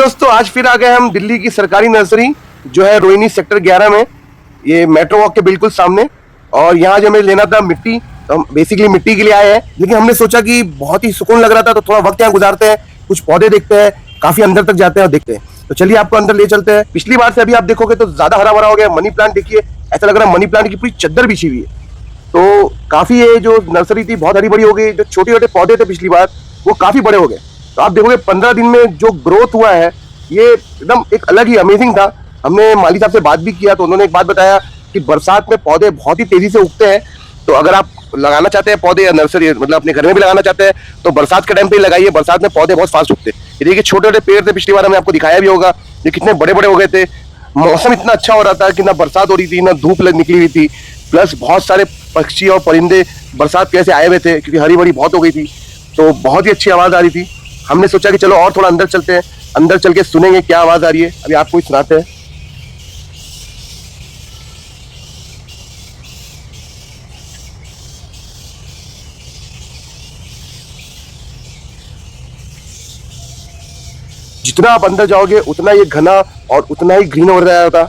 दोस्तों, आज फिर आ गए हम दिल्ली की सरकारी नर्सरी जो है रोहिणी सेक्टर 11 में, ये मेट्रो वॉक के बिल्कुल सामने। और यहाँ जो हमें लेना था मिट्टी, तो हम बेसिकली मिट्टी के लिए आए हैं, लेकिन हमने सोचा कि बहुत ही सुकून लग रहा था तो थोड़ा वक्त यहाँ गुजारते हैं, कुछ पौधे देखते हैं, काफी अंदर तक जाते हैं और देखते हैं। तो चलिए आपको अंदर ले चलते हैं। पिछली बार से अभी आप देखोगे तो ज्यादा हरा भरा हो गया। मनी प्लांट देखिए, ऐसा लग रहा है मनी प्लांट की पूरी चद्दर बिछी हुई है। तो काफी ये जो नर्सरी थी बहुत हरी भरी हो गई। जो छोटे छोटे पौधे थे पिछली बार वो काफी बड़े हो गए। तो आप देखोगे 15 दिन में जो ग्रोथ हुआ है ये एकदम एक अलग ही अमेजिंग था। हमने माली साहब से बात भी किया तो उन्होंने एक बात बताया कि बरसात में पौधे बहुत ही तेजी से उगते हैं। तो अगर आप लगाना चाहते हैं पौधे या नर्सरी मतलब अपने घर में भी लगाना चाहते हैं तो बरसात के टाइम पे ही लगाइए। बरसात में पौधे बहुत फास्ट उगते हैं। ये देखिए छोटे छोटे पेड़ थे, पिछली बार हमने आपको दिखाया भी होगा, ये कितने बड़े बड़े हो गए थे। मौसम इतना अच्छा हो रहा था कि ना बरसात हो रही थी ना धूप निकली हुई थी, प्लस बहुत सारे पक्षी और परिंदे बरसात कैसे आए हुए थे क्योंकि हरी भरी बहुत हो गई थी। तो बहुत ही अच्छी आवाज आ रही थी। हमने सोचा कि चलो और थोड़ा अंदर चलते हैं, अंदर चल के सुनेंगे क्या आवाज आ रही है। अभी आपको ही सुनाते हैं। जितना आप अंदर जाओगे उतना ये घना और उतना ही ग्रीन हो रहा था।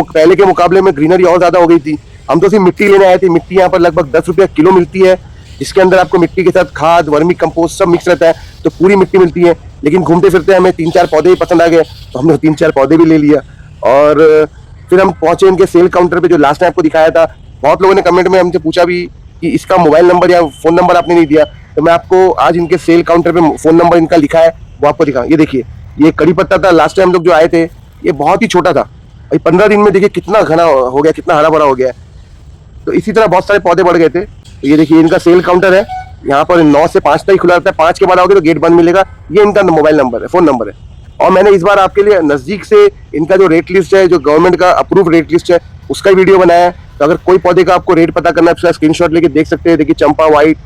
पहले के मुकाबले में ग्रीनरी और ज्यादा हो गई थी। हम तो सिर्फ मिट्टी लेने आए थे। मिट्टी यहाँ पर लगभग 10 रुपया किलो मिलती है, जिसके अंदर आपको मिट्टी के साथ खाद, वर्मी कंपोस्ट सब मिक्स रहता है, तो पूरी मिट्टी मिलती है। लेकिन घूमते फिरते हमें 3-4 पौधे ही पसंद आ गए तो हमने 3-4 पौधे भी ले लिया। और फिर हम पहुंचे इनके सेल काउंटर पे जो लास्ट टाइम आपको दिखाया था। बहुत लोगों ने कमेंट में हमसे पूछा भी कि इसका मोबाइल नंबर या फोन नंबर आपने नहीं दिया, तो मैं आपको आज इनके सेल काउंटर पे फोन नंबर इनका लिखा है वो आपको दिखा। ये देखिए, ये कड़ी पत्ता था लास्ट टाइम लोग जो आए थे, ये बहुत ही छोटा था। अभी 15 दिन में देखिए कितना घना हो गया, कितना हरा भरा हो गया है। तो इसी तरह बहुत सारे पौधे बढ़ गए थे। तो ये देखिए इनका सेल काउंटर है, यहाँ पर 9 से 5 तक खुला रहता है। 5 के बाद आओगे तो गेट बंद मिलेगा। ये इनका मोबाइल नंबर है, फोन नंबर है। और मैंने इस बार आपके लिए नजदीक से इनका जो रेट लिस्ट है, जो गवर्नमेंट का अप्रूव रेट लिस्ट है, उसका वीडियो बनाया है। तो अगर कोई पौधे का आपको रेट पता करना है उसका स्क्रीनशॉट लेके देख सकते हैं। देखिए चंपा व्हाइट,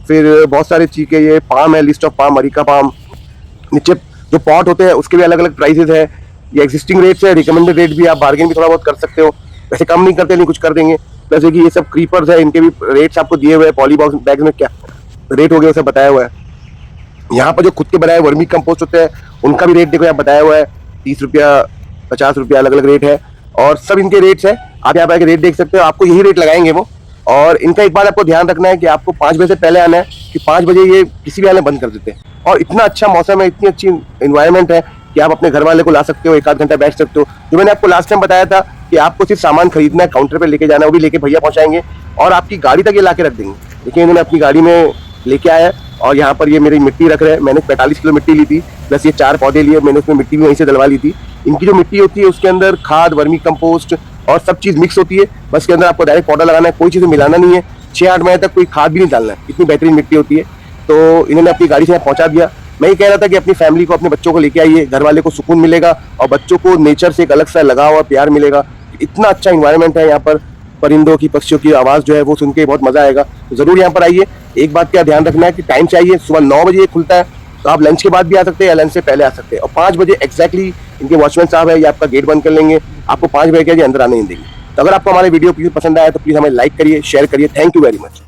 फिर बहुत सारे चीके, ये पाम है, list of palm, areca palm. नीचे जो पॉट होते हैं उसके भी अलग अलग प्राइसेस है। ये एग्जिस्टिंग रेट्स है, रिकमेंडेड रेट भी, आप बार्गेन भी थोड़ा बहुत कर सकते हो। वैसे कम नहीं करते, लेकिन कुछ कर देंगे। प्लस देखिए ये सब क्रीपर्स है, इनके भी रेट्स आपको दिए हुए हैं। पॉली बॉक्स बैग में क्या रेट हो गया उसे बताया हुआ है। यहाँ पर जो खुद के बनाए वर्मी कंपोस्ट होते हैं उनका भी रेट देखो यहाँ बताया हुआ है। 30 रुपया, 50 रुपया, अलग अलग रेट है। और सब इनके रेट्स है, आप यहाँ पर रेट देख सकते हो। आपको यही रेट लगाएंगे वो। और इनका एक बात आपको ध्यान रखना है कि आपको 5 बजे से पहले आना है, कि 5 बजे ये किसी भी आने बंद कर देते हैं। और इतना अच्छा मौसम है, इतनी अच्छी इन्वायरमेंट है कि आप अपने घर वाले को ला सकते हो, 1-8 घंटा बैठ सकते हो। जो मैंने आपको लास्ट टाइम बताया था कि आपको सिर्फ सामान खरीदना है, काउंटर पे लेके जाना है, वो भी लेके भैया पहुंचाएंगे और आपकी गाड़ी तक ये ला के रख देंगे। देखिए इन्होंने अपनी गाड़ी में लेके आया और यहाँ पर ये मेरी मिट्टी रख रहे हैं। मैंने 45 किलो मिट्टी ली थी, प्लस ये 4 पौधे लिए। मैंने उसमें मिट्टी भी वहीं से डलवा ली थी। इनकी जो मिट्टी होती है उसके अंदर खाद, वर्मी कंपोस्ट और सब चीज मिक्स होती है। बस इसके अंदर आपको डायरेक्ट पौधा लगाना है, कोई चीज मिलाना नहीं है। 6-8 महीने तक कोई खाद भी नहीं डालना है, इतनी बेहतरीन मिट्टी होती है। तो इन्होंने अपनी गाड़ी से यहाँ पहुंचा दिया। मैं ये कह रहा था कि अपनी फैमिली को, अपने बच्चों को लेके आइए, घर वाले को सुकून मिलेगा और बच्चों को नेचर से एक अलग सा लगाव और प्यार मिलेगा। इतना अच्छा इन्वायरमेंट है यहाँ पर, परिंदों की, पक्षियों की आवाज जो है वो सुन के बहुत मजा आएगा। तो जरूर यहाँ पर आइए। एक बात का ध्यान रखना है कि टाइम चाहिए, सुबह 9 बजे ये खुलता है, तो आप लंच के बाद भी आ सकते हैं या लंच से पहले आ सकते हैं। और 5 बजे एक्जैक्टली इनके वॉचमैन साहब है, ये आपका गेट बंद कर लेंगे, आपको 5 बजे के अंदर आने नहीं देंगे। तो अगर आपको हमारे वीडियो प्लीज पसंद आया तो प्लीज हमें लाइक करिए, शेयर करिए। Thank you very much.